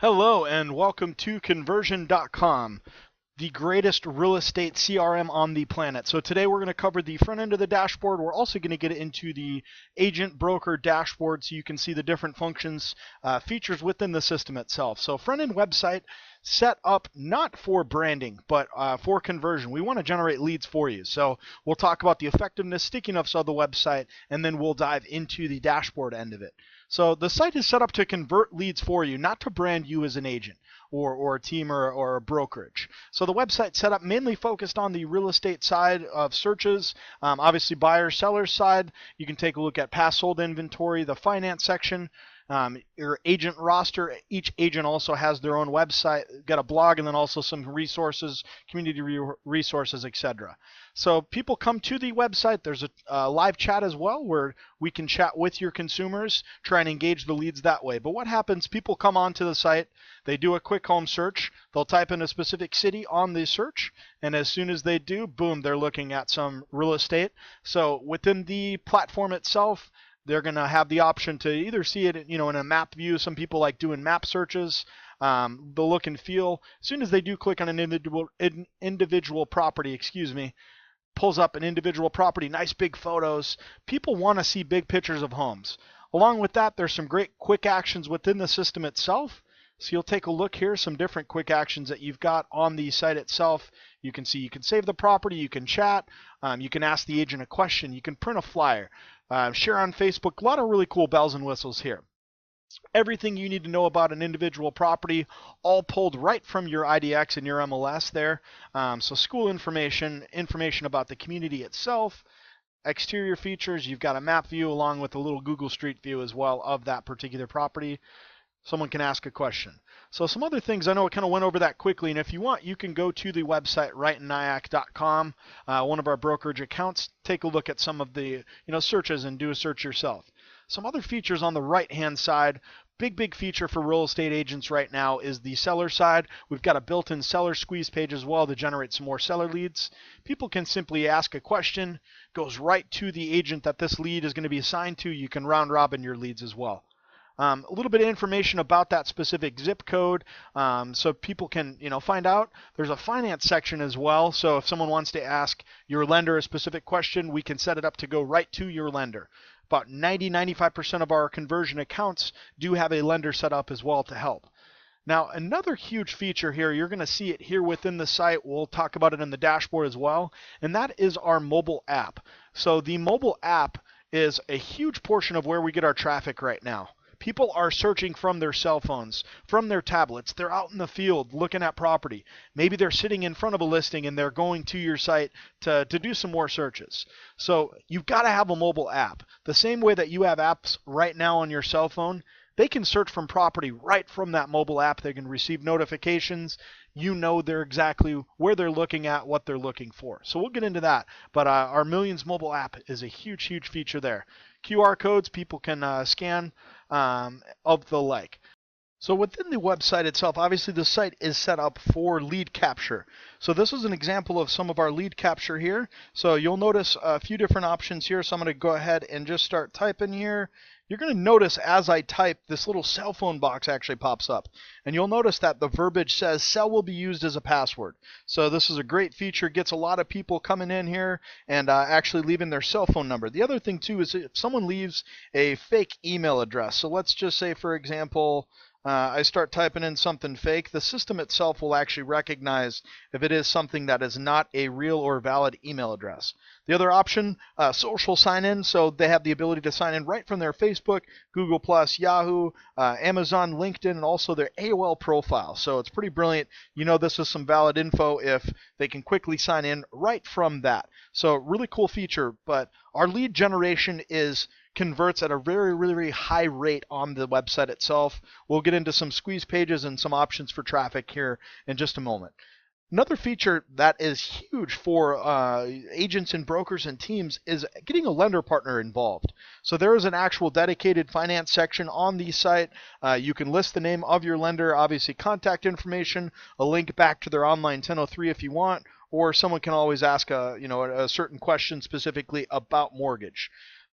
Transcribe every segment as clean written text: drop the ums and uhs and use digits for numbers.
Hello and welcome to Kunversion.com, the greatest real estate CRM on the planet. So today we're going to cover the front end of the dashboard. We're also going to get into the agent broker dashboard so you can see the different functions, features within the system itself. So front end website set up not for branding, but for conversion. We want to generate leads for you. So we'll talk about the effectiveness, stickiness of the website, and then we'll dive into the dashboard end of it. So the site is set up to convert leads for you, not to brand you as an agent or a team or a brokerage. So the website set up mainly focused on the real estate side of searches. Obviously buyer seller side, you can take a look at past sold inventory, the finance section, your agent roster. Each agent also has their own website, got a blog, and then also some resources, community resources, etc. So people come to the website. There's a live chat as well where we can chat with your consumers, try and engage the leads that way. But what happens, people come onto the site, they do a quick home search, they'll type in a specific city on the search, and as soon as they do, boom, they're looking at some real estate. So within the platform itself, they're going to have the option to either see it, in a map view. Some people like doing map searches. The look and feel. As soon as they do click on an individual property, pulls up an individual property, nice big photos. People want to see big pictures of homes. Along with that, there's some great quick actions within the system itself. So you'll take a look here, some different quick actions that you've got on the site itself. You can see you can save the property, you can chat, you can ask the agent a question, you can print a flyer, share on Facebook. A lot of really cool bells and whistles here. Everything you need to know about an individual property, all pulled right from your IDX and your MLS there. So school information about the community itself, exterior features. You've got a map view along with a little Google Street View as well of that particular property. Someone can ask a question. So some other things, I know I kind of went over that quickly, and if you want, you can go to the website writeinnyac.com, one of our brokerage accounts, take a look at some of the searches and do a search yourself. Some other features on the right-hand side, big feature for real estate agents right now is the seller side. We've got a built-in seller squeeze page as well to generate some more seller leads. People can simply ask a question, goes right to the agent that this lead is going to be assigned to. You can round robin your leads as well. A little bit of information about that specific zip code, so people can find out. There's a finance section as well, so if someone wants to ask your lender a specific question, we can set it up to go right to your lender. About 90-95% of our conversion accounts do have a lender set up as well to help. Now, another huge feature here, you're going to see it here within the site. We'll talk about it in the dashboard as well, and that is our mobile app. So the mobile app is a huge portion of where we get our traffic right now. People are searching from their cell phones, from their tablets. They're out in the field looking at property. Maybe they're sitting in front of a listing and they're going to your site to do some more searches. So you've got to have a mobile app. The same way that you have apps right now on your cell phone, they can search from property right from that mobile app. They can receive notifications. They're exactly where they're looking at, what they're looking for. So we'll get into that. But our Millions mobile app is a huge feature there. QR codes people can scan of the like. So within the website itself, obviously the site is set up for lead capture. So this is an example of some of our lead capture here. So you'll notice a few different options here. So I'm going to go ahead and just start typing here. You're going to notice as I type, this little cell phone box actually pops up. And you'll notice that the verbiage says cell will be used as a password. So this is a great feature, gets a lot of people coming in here and actually leaving their cell phone number. The other thing too is if someone leaves a fake email address. So let's just say, for example, I start typing in something fake, the system itself will actually recognize if it is something that is not a real or valid email address. The other option, social sign-in, so they have the ability to sign in right from their Facebook, Google+, Yahoo, Amazon, LinkedIn, and also their AOL profile. So it's pretty brilliant. This is some valid info if they can quickly sign in right from that. So really cool feature, but our lead generation converts at a very high rate on the website itself. We'll get into some squeeze pages and some options for traffic here in just a moment. Another feature that is huge for agents and brokers and teams is getting a lender partner involved. So there is an actual dedicated finance section on the site. You can list the name of your lender, obviously contact information, a link back to their online 1003 if you want, or someone can always ask a certain question specifically about mortgage.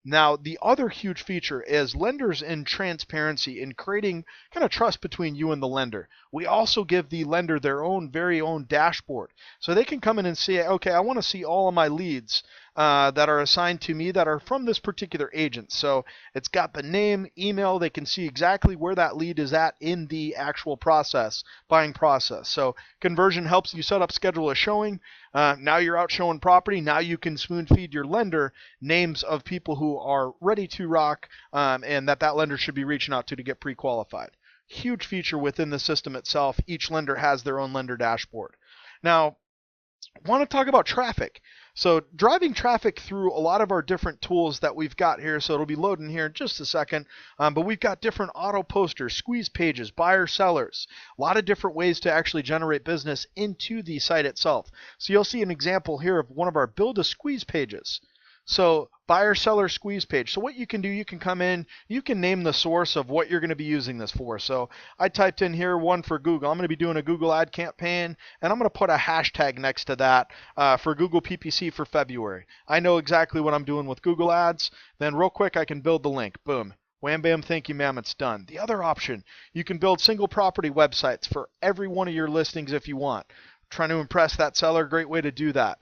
Now, the other huge feature is lenders in transparency in creating kind of trust between you and the lender. We also give the lender their own very own dashboard. So they can come in and say, okay, I want to see all of my leads that are assigned to me that are from this particular agent. So it's got the name, email, they can see exactly where that lead is at in the actual process, buying process. So Kunversion helps you set up, schedule a showing. Now you're out showing property. Now you can spoon feed your lender names of people who are ready to rock and that lender should be reaching out to get pre-qualified. Huge feature within the system itself. Each lender has their own lender dashboard. Now, I want to talk about traffic. So driving traffic through a lot of our different tools that we've got here, so it'll be loading here in just a second, but we've got different auto posters, squeeze pages, buyer sellers, a lot of different ways to actually generate business into the site itself. So you'll see an example here of one of our build a squeeze pages. So buyer seller squeeze page. So what you can do, you can come in, you can name the source of what you're going to be using this for. So I typed in here one for Google. I'm going to be doing a Google ad campaign, and I'm going to put a hashtag next to that for Google PPC for February. I know exactly what I'm doing with Google ads. Then real quick, I can build the link. Boom. Wham bam, thank you ma'am, it's done. The other option, you can build single property websites for every one of your listings if you want. Trying to impress that seller, great way to do that.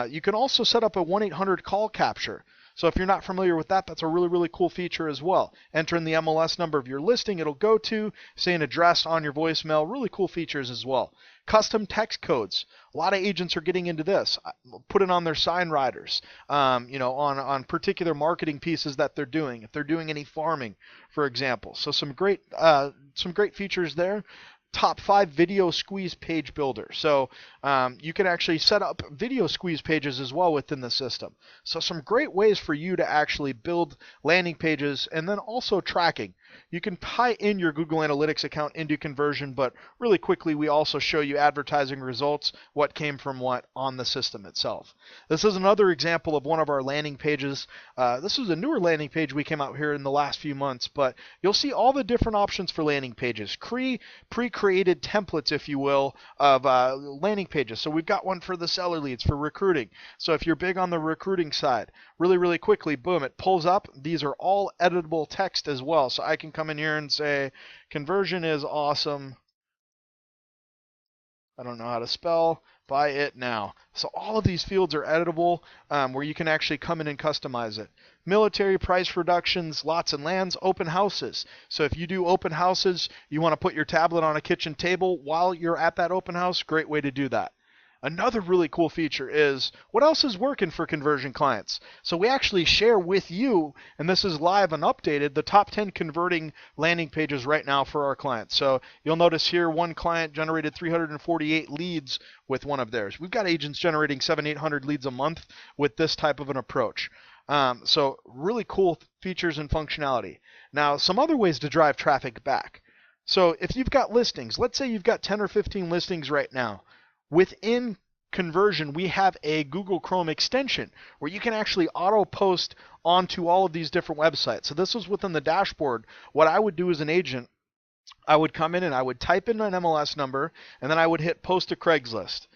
You can also set up a 1-800 call capture. So if you're not familiar with that, that's a really, really cool feature as well. Enter in the MLS number of your listing, it'll go to, say an address on your voicemail, really cool features as well. Custom text codes. A lot of agents are getting into this. Put it on their sign riders, on particular marketing pieces that they're doing. If they're doing any farming, for example. So some great features there. Top 5 video squeeze page builder. So you can actually set up video squeeze pages as well within the system. So some great ways for you to actually build landing pages, and then also tracking. You can tie in your Google Analytics account into Kunversion, but really quickly we also show you advertising results, what came from what on the system itself. This is another example of one of our landing pages. This is a newer landing page we came out here in the last few months, but you'll see all the different options for landing pages. Pre-created templates, if you will, of landing pages. So we've got one for the seller leads, for recruiting. So if you're big on the recruiting side, really, really quickly, boom, it pulls up. These are all editable text as well. So I can come in here and say, Kunversion is awesome. I don't know how to spell. Buy it now. So all of these fields are editable, where you can actually come in and customize it. Military price reductions, lots and lands, open houses. So if you do open houses, you want to put your tablet on a kitchen table while you're at that open house, great way to do that. Another really cool feature is what else is working for Kunversion clients. So we actually share with you, and this is live and updated, the top 10 converting landing pages right now for our clients. So you'll notice here one client generated 348 leads with one of theirs. We've got agents generating 700-800 leads a month with this type of an approach. So really cool features and functionality. Now, some other ways to drive traffic back. So if you've got listings, let's say you've got 10 or 15 listings right now. Within Kunversion, we have a Google Chrome extension where you can actually auto post onto all of these different websites. So this was within the dashboard. What I would do as an agent, I would come in and I would type in an MLS number, and then I would hit post to Craigslist.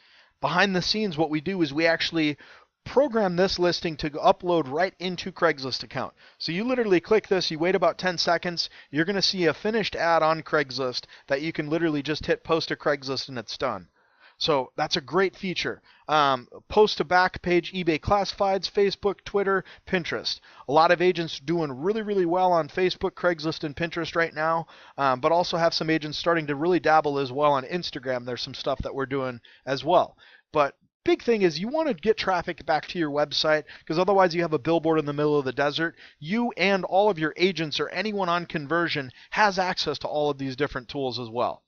Behind the scenes, what we do is we actually program this listing to upload right into Craigslist account. So you literally click this, you wait about 10 seconds, you're going to see a finished ad on Craigslist that you can literally just hit post to Craigslist and it's done. So that's a great feature. Post to back page, eBay classifieds, Facebook, Twitter, Pinterest. A lot of agents doing really, really well on Facebook, Craigslist, and Pinterest right now, but also have some agents starting to really dabble as well on Instagram. There's some stuff that we're doing as well. But big thing is you want to get traffic back to your website, because otherwise you have a billboard in the middle of the desert. You and all of your agents or anyone on Kunversion has access to all of these different tools as well.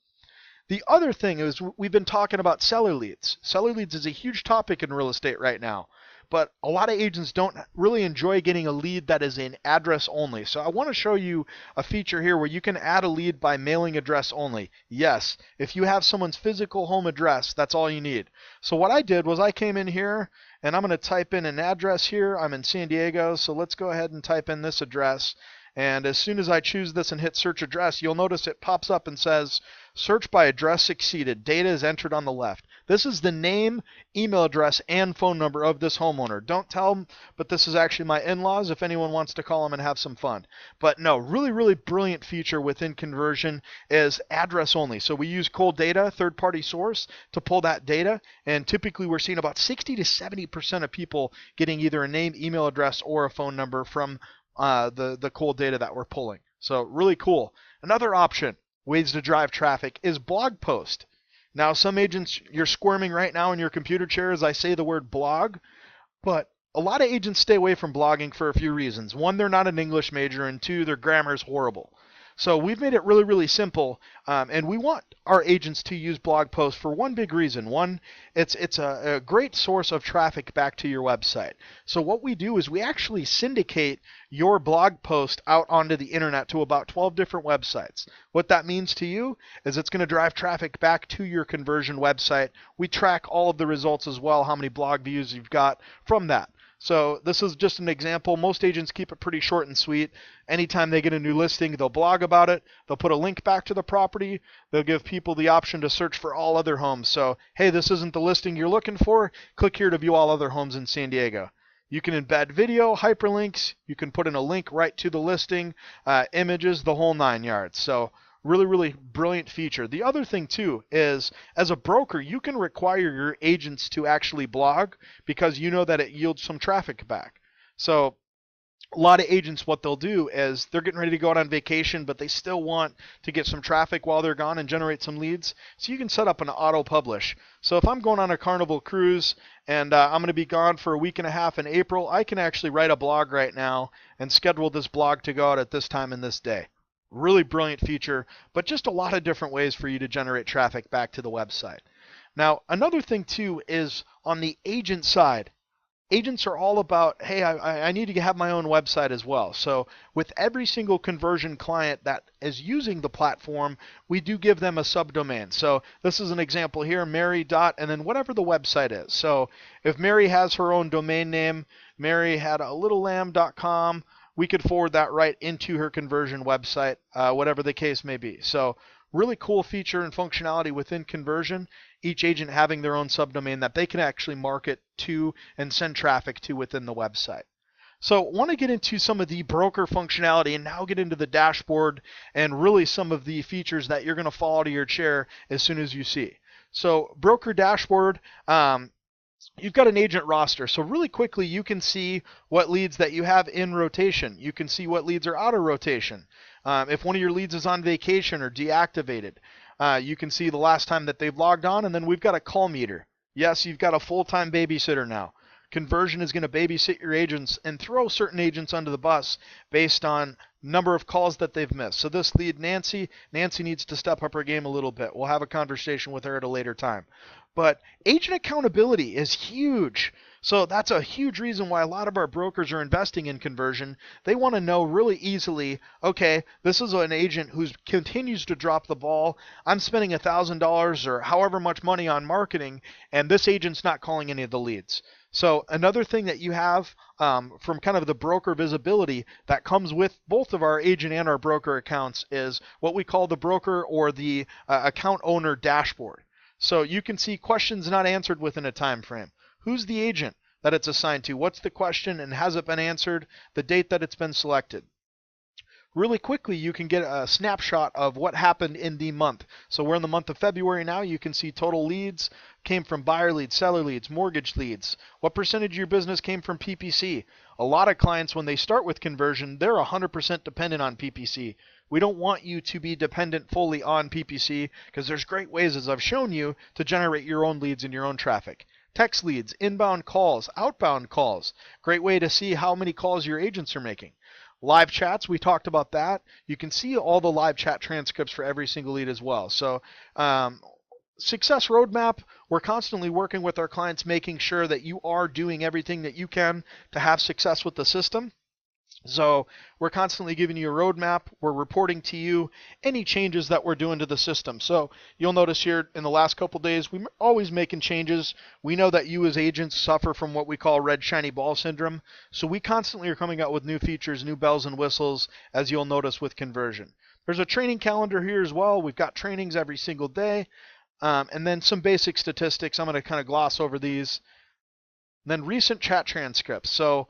The other thing is we've been talking about seller leads. Seller leads is a huge topic in real estate right now, but a lot of agents don't really enjoy getting a lead that is in address only. So I want to show you a feature here where you can add a lead by mailing address only. Yes, if you have someone's physical home address, that's all you need. So what I did was I came in here and I'm going to type in an address here. I'm in San Diego, so let's go ahead and type in this address. And as soon as I choose this and hit search address, you'll notice it pops up and says, search by address succeeded. Data is entered on the left. This is the name, email address, and phone number of this homeowner. Don't tell them, but this is actually my in-laws if anyone wants to call them and have some fun. But no, really, really brilliant feature within Kunversion is address only. So we use cold data, third-party source, to pull that data, and typically we're seeing about 60 to 70% of people getting either a name, email address, or a phone number from the cold data that we're pulling. So really cool. Another option, ways to drive traffic, is blog post. Now, some agents, you're squirming right now in your computer chair as I say the word blog, but a lot of agents stay away from blogging for a few reasons. One, they're not an English major, and two, their grammar is horrible. So we've made it really, really simple, and we want our agents to use blog posts for one big reason. One, it's a great source of traffic back to your website. So what we do is we actually syndicate your blog post out onto the internet to about 12 different websites. What that means to you is it's going to drive traffic back to your Kunversion website. We track all of the results as well, how many blog views you've got from that. So this is just an example. Most agents keep it pretty short and sweet. Anytime they get a new listing, they'll blog about it. They'll put a link back to the property. They'll give people the option to search for all other homes. So, hey, this isn't the listing you're looking for. Click here to view all other homes in San Diego. You can embed video, hyperlinks. You can put in a link right to the listing, images, the whole 9 yards. So really, really brilliant feature. The other thing too is, as a broker, you can require your agents to actually blog because you know that it yields some traffic back. So a lot of agents, what they'll do is they're getting ready to go out on vacation, but they still want to get some traffic while they're gone and generate some leads. So you can set up an auto publish. So if I'm going on a Carnival cruise and I'm going to be gone for a week and a half in April, I can actually write a blog right now and schedule this blog to go out at this time and this day. Really brilliant feature, but just a lot of different ways for you to generate traffic back to the website. Now, another thing too is on the agent side. Agents are all about, hey, I need to have my own website as well. So with every single Kunversion client that is using the platform, we do give them a subdomain. So this is an example here, Mary dot, and then whatever the website is. So if Mary has her own domain name, maryhadalittle.com, we could forward that right into her Kunversion website, whatever the case may be. So really cool feature and functionality within Kunversion, each agent having their own subdomain that they can actually market to and send traffic to within the website. So I want to get into some of the broker functionality and now get into the dashboard and really some of the features that you're going to fall out of your chair as soon as you see. So broker dashboard, you've got an agent roster. So really quickly, you can see what leads that you have in rotation. You can see what leads are out of rotation. If one of your leads is on vacation or deactivated, you can see the last time that they've logged on, and then we've got a call meter. Yes, you've got a full-time babysitter now. Kunversion is going to babysit your agents and throw certain agents under the bus based on number of calls that they've missed. So this lead, Nancy needs to step up her game a little bit. We'll have a conversation with her at a later time. But agent accountability is huge. So that's a huge reason why a lot of our brokers are investing in Kunversion. They want to know really easily, okay, this is an agent who continues to drop the ball. I'm spending $1,000 or however much money on marketing, and this agent's not calling any of the leads. So another thing that you have from kind of the broker visibility that comes with both of our agent and our broker accounts is what we call the broker or the account owner dashboard. So you can see questions not answered within a time frame. Who's the agent that it's assigned to? What's the question and has it been answered? The date that it's been selected. Really quickly, you can get a snapshot of what happened in the month. So we're in the month of February now. You can see total leads came from buyer leads, seller leads, mortgage leads. What percentage of your business came from PPC? A lot of clients, when they start with Kunversion, they're 100% dependent on PPC. We don't want you to be dependent fully on PPC because there's great ways, as I've shown you, to generate your own leads and your own traffic. Text leads, inbound calls, outbound calls. Great way to see how many calls your agents are making. Live chats, we talked about that. You can see all the live chat transcripts for every single lead as well. So success roadmap, we're constantly working with our clients, making sure that you are doing everything that you can to have success with the system. So we're constantly giving you a roadmap. We're reporting to you any changes that we're doing to the system. So you'll notice here in the last couple days, we're always making changes. We know that you as agents suffer from what we call red shiny ball syndrome. So we constantly are coming out with new features, new bells and whistles, as you'll notice with Kunversion. There's a training calendar here as well. We've got trainings every single day. and then some basic statistics. I'm going to kind of gloss over these. And then recent chat transcripts. So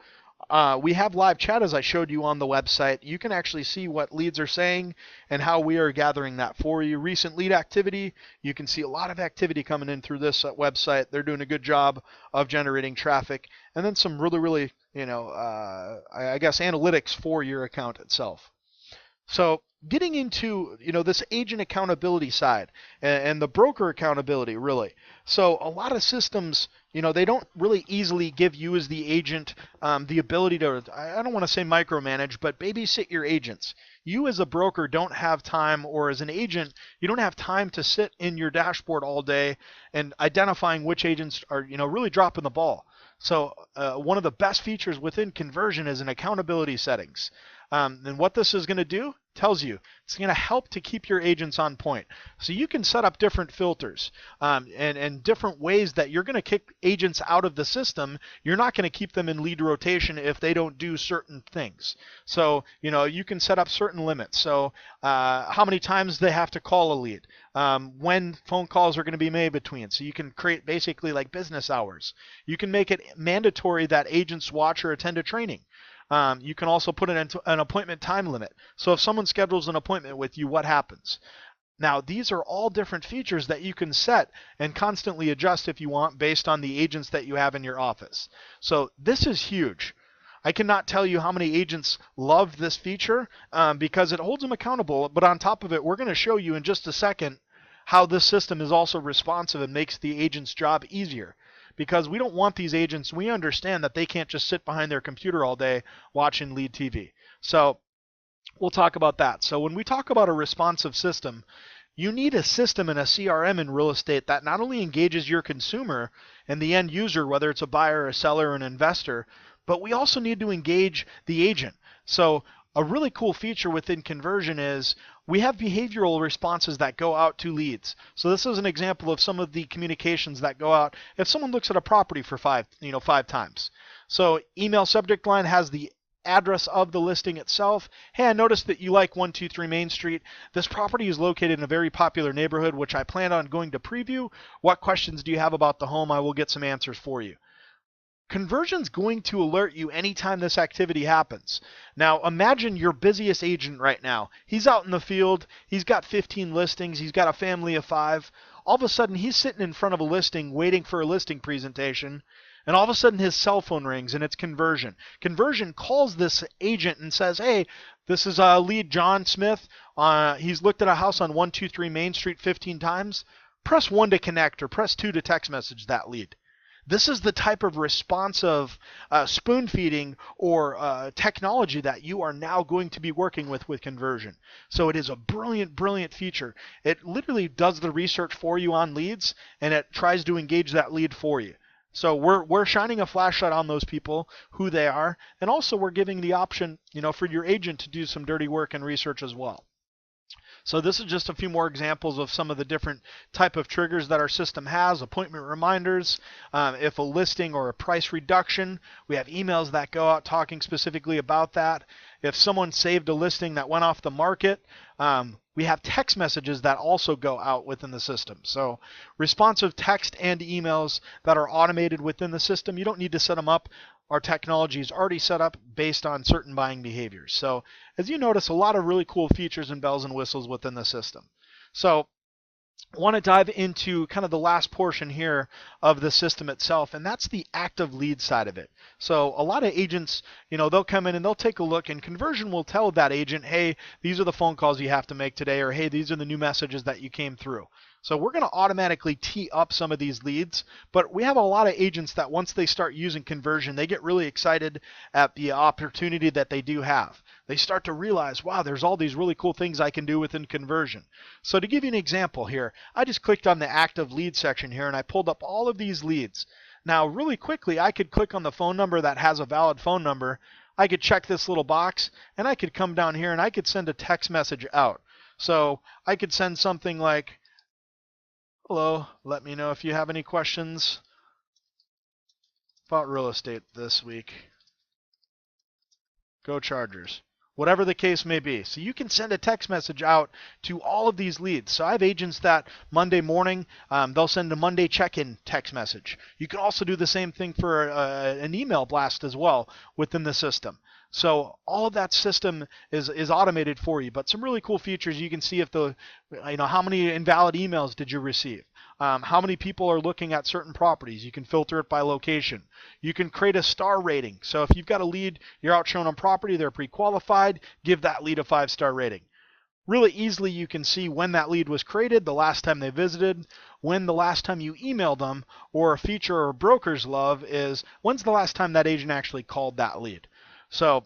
we have live chat as I showed you on the website. You can actually see what leads are saying and how we are gathering that for you. Recent lead activity, you can see a lot of activity coming in through this website. They're doing a good job of generating traffic. And then some really, I guess analytics for your account itself. So getting into this agent accountability side and the broker accountability really. So a lot of systems they don't really easily give you as the agent the ability to, I don't want to say micromanage, but babysit your agents. You as a broker don't have time, or as an agent you don't have time to sit in your dashboard all day and identifying which agents are really dropping the ball. So one of the best features within Kunversion is an accountability settings. And what this is going to do tells you it's going to help to keep your agents on point. So you can set up different filters and different ways that you're going to kick agents out of the system. You're not going to keep them in lead rotation if they don't do certain things. So you can set up certain limits. So how many times they have to call a lead, when phone calls are going to be made between. So you can create basically like business hours. You can make it mandatory that agents watch or attend a training. You can also put it into an appointment time limit. So if someone schedules an appointment with you, what happens? Now, these are all different features that you can set and constantly adjust if you want based on the agents that you have in your office. So this is huge. I cannot tell you how many agents love this feature because it holds them accountable. But on top of it, we're going to show you in just a second how this system is also responsive and makes the agent's job easier. Because we don't want these agents, we understand that they can't just sit behind their computer all day watching lead TV. So we'll talk about that. So when we talk about a responsive system, you need a system and a CRM in real estate that not only engages your consumer and the end user, whether it's a buyer, a seller, or an investor, but we also need to engage the agent. So a really cool feature within Kunversion is we have behavioral responses that go out to leads. So this is an example of some of the communications that go out if someone looks at a property for five times. So email subject line has the address of the listing itself. Hey, I noticed that you like 123 Main Street. This property is located in a very popular neighborhood, which I plan on going to preview. What questions do you have about the home? I will get some answers for you. Kunversion's going to alert you anytime this activity happens. Now, imagine your busiest agent right now. He's out in the field. He's got 15 listings. He's got a family of 5. All of a sudden, he's sitting in front of a listing waiting for a listing presentation. And all of a sudden, his cell phone rings, and it's Kunversion. Kunversion calls this agent and says, hey, this is lead John Smith. He's looked at a house on 123 Main Street 15 times. Press 1 to connect, or press 2 to text message that lead. This is the type of responsive spoon feeding or technology that you are now going to be working with Kunversion. So it is a brilliant, brilliant feature. It literally does the research for you on leads, and it tries to engage that lead for you. So we're shining a flashlight on those people, who they are, and also we're giving the option, for your agent to do some dirty work and research as well. So this is just a few more examples of some of the different type of triggers that our system has. Appointment reminders, if a listing or a price reduction, we have emails that go out talking specifically about that. If someone saved a listing that went off the market, we have text messages that also go out within the system. So responsive text and emails that are automated within the system, you don't need to set them up. Our technology is already set up based on certain buying behaviors. So as you notice, a lot of really cool features and bells and whistles within the system. So I want to dive into kind of the last portion here of the system itself, and that's the active lead side of it. So a lot of agents, they'll come in and they'll take a look, and Kunversion will tell that agent, hey, these are the phone calls you have to make today, or hey, these are the new messages that you came through. So we're going to automatically tee up some of these leads, but we have a lot of agents that once they start using Kunversion, they get really excited at the opportunity that they do have. They start to realize, wow, there's all these really cool things I can do within Kunversion. So to give you an example here, I just clicked on the active lead section here and I pulled up all of these leads. Now, really quickly, I could click on the phone number that has a valid phone number. I could check this little box, and I could come down here and I could send a text message out. So I could send something like, hello, let me know if you have any questions about real estate this week. Go Chargers. whatever the case may be. So you can send a text message out to all of these leads. So I have agents that Monday morning, they'll send a Monday check-in text message. You can also do the same thing for an email blast as well within the system. So all of that system is automated for you, but some really cool features. You can see if how many invalid emails did you receive? How many people are looking at certain properties? You can filter it by location. You can create a star rating. So if you've got a lead, you're out shown on property, they're pre-qualified, give that lead a 5-star rating. Really easily you can see when that lead was created, the last time they visited, when the last time you emailed them, or a feature or brokers love is when's the last time that agent actually called that lead. So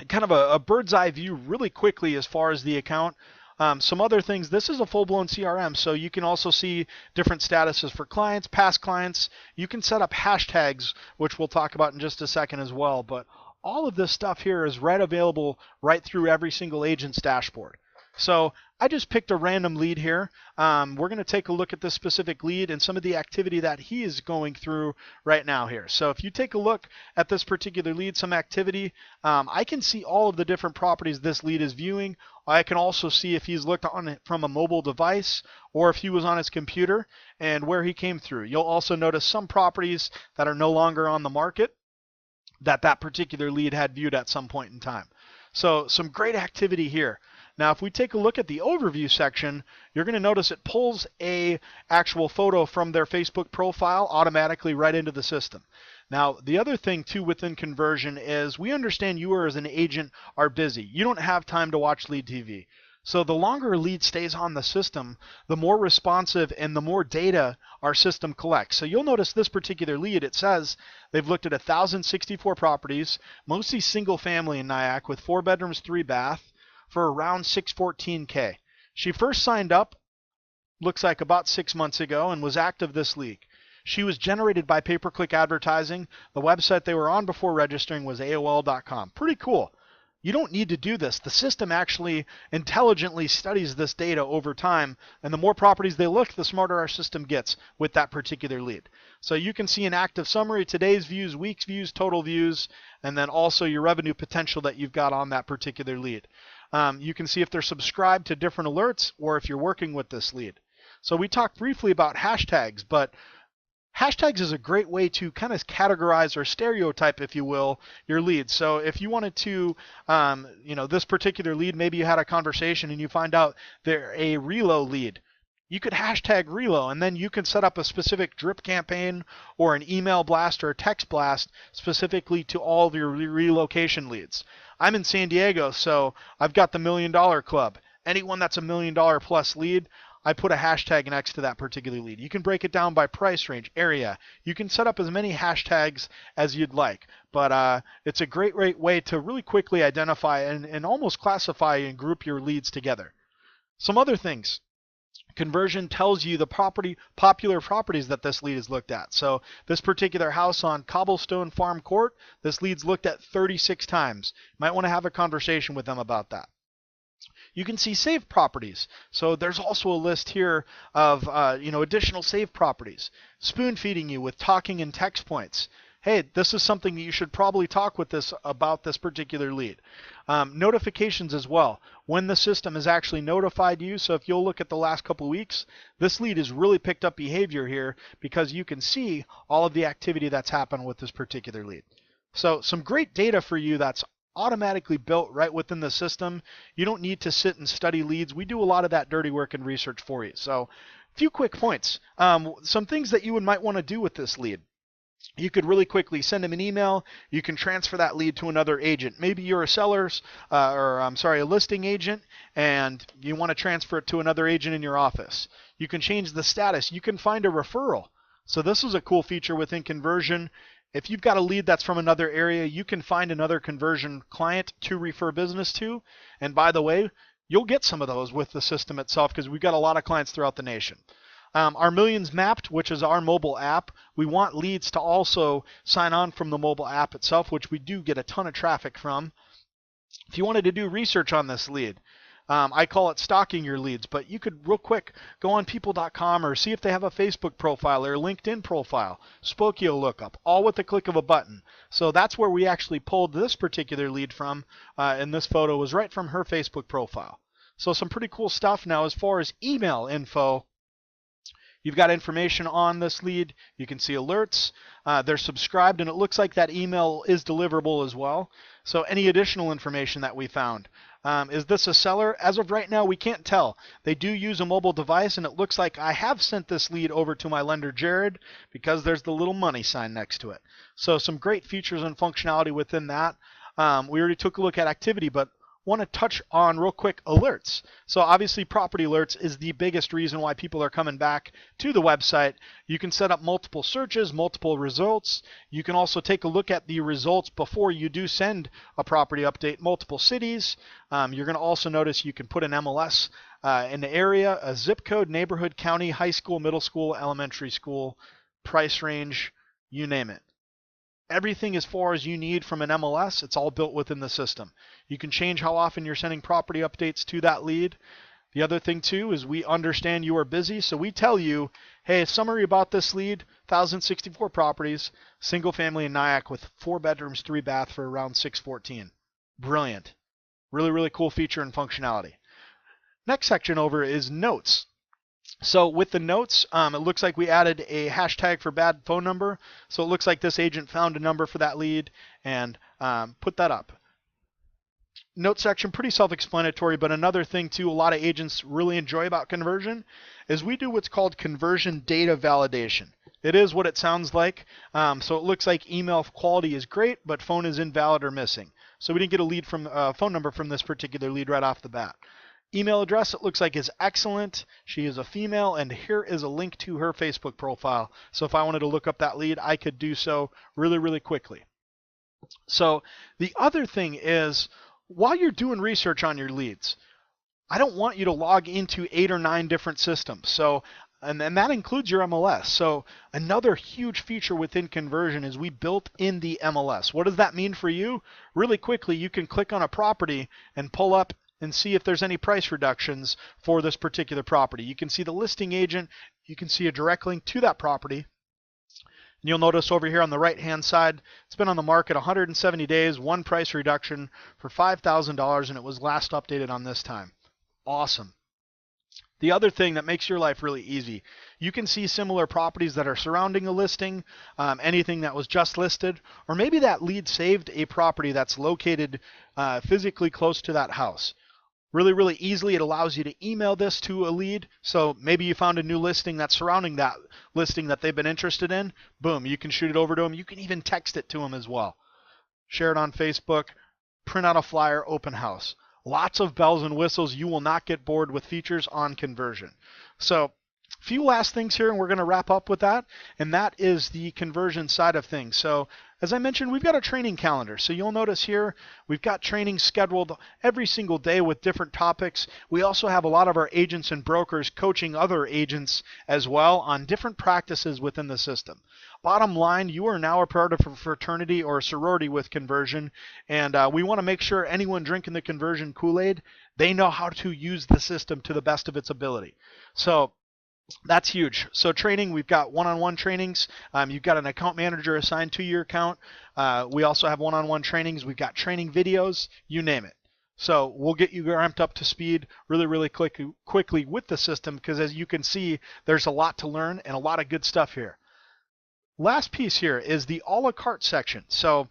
kind of a bird's eye view really quickly as far as the account. Some other things, this is a full-blown CRM, so you can also see different statuses for clients, past clients. You can set up hashtags, which we'll talk about in just a second as well, but all of this stuff here is right available right through every single agent's dashboard. So I just picked a random lead here. We're going to take a look at this specific lead and some of the activity that he is going through right now here. So if you take a look at this particular lead, some activity, I can see all of the different properties this lead is viewing. I can also see if he's looked on it from a mobile device or if he was on his computer and where he came through. You'll also notice some properties that are no longer on the market that particular lead had viewed at some point in time. So some great activity here. Now, if we take a look at the overview section, you're going to notice it pulls a actual photo from their Facebook profile automatically right into the system. Now, the other thing too within Kunversion is we understand you as an agent are busy. You don't have time to watch lead TV. So the longer a lead stays on the system, the more responsive and the more data our system collects. So you'll notice this particular lead, it says they've looked at 1,064 properties, mostly single family in Nyack with 4 bedrooms, 3 bath, for around $614K. She first signed up, looks like about 6 months ago, and was active this week. She was generated by pay-per-click advertising. The website they were on before registering was AOL.com. Pretty cool. You don't need to do this. The system actually intelligently studies this data over time, and the more properties they look, the smarter our system gets with that particular lead. So you can see an active summary, today's views, week's views, total views, and then also your revenue potential that you've got on that particular lead. You can see if they're subscribed to different alerts or if you're working with this lead. So we talked briefly about hashtags, but hashtags is a great way to kind of categorize or stereotype, if you will, your leads. So if you wanted to, this particular lead, maybe you had a conversation and you find out they're a relo lead. You could hashtag relo, and then you can set up a specific drip campaign or an email blast or a text blast specifically to all of your relocation leads. I'm in San Diego, so I've got the $1 Million Club. Anyone that's a $1 million plus lead, I put a hashtag next to that particular lead. You can break it down by price range, area. You can set up as many hashtags as you'd like, but it's a great way to really quickly identify and almost classify and group your leads together. Some other things. Kunversion tells you the popular properties that this lead has looked at. So this particular house on Cobblestone Farm Court, this lead's looked at 36 times. You might want to have a conversation with them about that. You can see saved properties. So there's also a list here of additional saved properties. Spoon feeding you with talking and text points. Hey, this is something that you should probably talk with about this particular lead. Notifications as well. When the system has actually notified you, so if you'll look at the last couple of weeks, this lead has really picked up behavior here because you can see all of the activity that's happened with this particular lead. So some great data for you that's automatically built right within the system. You don't need to sit and study leads. We do a lot of that dirty work and research for you. So a few quick points. Some things that you might want to do with this lead. You could really quickly send them an email. You can transfer that lead to another agent. Maybe you're a listing agent, and you want to transfer it to another agent in your office. You can change the status. You can find a referral. So this is a cool feature within Kunversion. If you've got a lead that's from another area, you can find another Kunversion client to refer business to. And by the way, you'll get some of those with the system itself because we've got a lot of clients throughout the nation. Our Millions Mapped, which is our mobile app, we want leads to also sign on from the mobile app itself, which we do get a ton of traffic from. If you wanted to do research on this lead, I call it stalking your leads, but you could real quick go on people.com or see if they have a Facebook profile or a LinkedIn profile, Spokio lookup, all with the click of a button. So that's where we actually pulled this particular lead from, and this photo was right from her Facebook profile. So some pretty cool stuff. Now as far as email info, you've got information on this lead. You can see alerts. They're subscribed, and it looks like that email is deliverable as well. So any additional information that we found. Is this a seller? As of right now, we can't tell. They do use a mobile device, and it looks like I have sent this lead over to my lender, Jared, because there's the little money sign next to it. So some great features and functionality within that. We already took a look at activity, but want to touch on real quick alerts. So obviously property alerts is the biggest reason why people are coming back to the website. You can set up multiple searches, multiple results. You can also take a look at the results before you do send a property update, multiple cities. You're going to also notice you can put an MLS in the area, a zip code, neighborhood, county, high school, middle school, elementary school, price range, you name it. Everything as far as you need from an MLS, it's all built within the system. You can change how often you're sending property updates to that lead. The other thing too is we understand you are busy, so we tell you, hey, summary about this lead, 1,064 properties, single family in Nyack with 4 bedrooms, 3 bath for around $614. Brilliant. Really, really cool feature and functionality. Next section over is notes. So with the notes, it looks like we added a hashtag for bad phone number. So it looks like this agent found a number for that lead and put that up. Note section, pretty self-explanatory, but another thing too, a lot of agents really enjoy about Kunversion is we do what's called conversion data validation. It is what it sounds like. So it looks like email quality is great, but phone is invalid or missing. So we didn't get a lead from phone number from this particular lead right off the bat. Email address, it looks like, is excellent. She is a female, and here is a link to her Facebook profile. So if I wanted to look up that lead, I could do so really, really quickly. So the other thing is, while you're doing research on your leads, I don't want you to log into 8 or 9 different systems. So, and that includes your MLS. So another huge feature within Kunversion is we built in the MLS. What does that mean for you? Really quickly, you can click on a property and pull up and see if there's any price reductions for this particular property. You can see the listing agent, you can see a direct link to that property. And you'll notice over here on the right hand side, it's been on the market 170 days, 1 price reduction for $5,000, and it was last updated on this time. Awesome. The other thing that makes your life really easy, you can see similar properties that are surrounding a listing, anything that was just listed, or maybe that lead saved a property that's located physically close to that house. Really, really easily, it allows you to email this to a lead. So maybe you found a new listing that's surrounding that listing that they've been interested in. Boom, you can shoot it over to them. You can even text it to them as well. Share it on Facebook, print out a flyer, open house. Lots of bells and whistles. You will not get bored with features on Kunversion. So a few last things here, and we're going to wrap up with that, and that is the Kunversion side of things. So as I mentioned, we've got a training calendar. So you'll notice here, we've got training scheduled every single day with different topics. We also have a lot of our agents and brokers coaching other agents as well on different practices within the system. Bottom line, you are now a part of a fraternity or a sorority with Kunversion, and we want to make sure anyone drinking the Kunversion Kool-Aid, they know how to use the system to the best of its ability. So that's huge. So training, we've got one-on-one trainings. You've got an account manager assigned to your account. We also have one-on-one trainings. We've got training videos, you name it. So we'll get you ramped up to speed really, really quickly with the system, because as you can see, there's a lot to learn and a lot of good stuff here. Last piece here is the a la carte section. So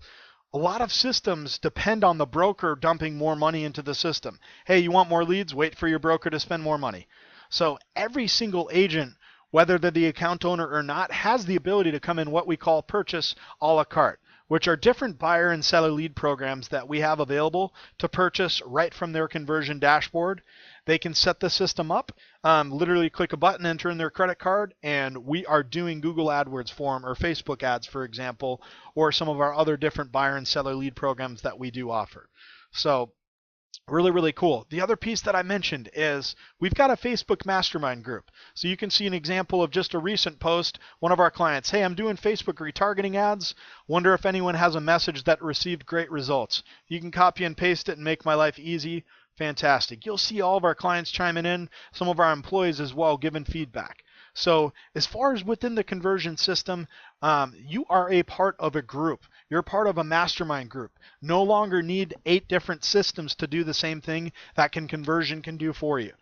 a lot of systems depend on the broker dumping more money into the system. Hey, you want more leads? Wait for your broker to spend more money. So every single agent, whether they're the account owner or not, has the ability to come in what we call purchase a la carte, which are different buyer and seller lead programs that we have available to purchase right from their Kunversion dashboard. They can set the system up, literally click a button, enter in their credit card, and we are doing Google AdWords for them, or Facebook ads, for example, or some of our other different buyer and seller lead programs that we do offer. So really, really cool. The other piece that I mentioned is we've got a Facebook mastermind group. So you can see an example of just a recent post. One of our clients, hey, I'm doing Facebook retargeting ads. Wonder if anyone has a message that received great results. You can copy and paste it and make my life easy. Fantastic. You'll see all of our clients chiming in, some of our employees as well giving feedback. So as far as within the conversion system, you are a part of a group. You're part of a mastermind group. No longer need 8 different systems to do the same thing that Conversion can do for you.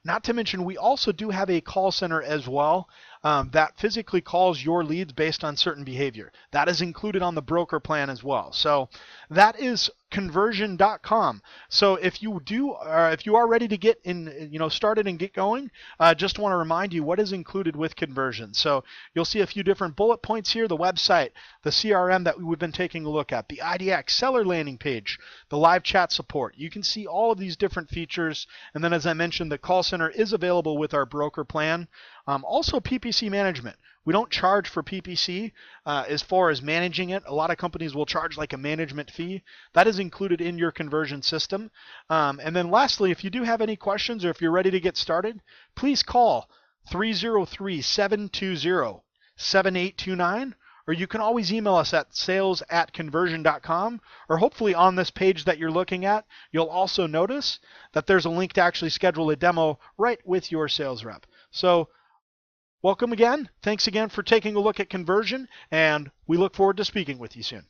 Not to mention, we also do have a call center as well that physically calls your leads based on certain behavior. That is included on the broker plan as well. So that is Kunversion.com. So if you are ready to get in, started and get going, just want to remind you what is included with Kunversion. So you'll see a few different bullet points here: the website, the CRM that we've been taking a look at, the IDX seller landing page, the live chat support. You can see all of these different features, and then as I mentioned, the call center is available with our broker plan. Also PPC management. We don't charge for PPC as far as managing it. A lot of companies will charge like a management fee. That is included in your conversion system. And then lastly, if you do have any questions or if you're ready to get started, please call 303-720-7829, or you can always email us at sales@kunversion.com, or hopefully on this page that you're looking at, you'll also notice that there's a link to actually schedule a demo right with your sales rep. So welcome again. Thanks again for taking a look at Kunversion, and we look forward to speaking with you soon.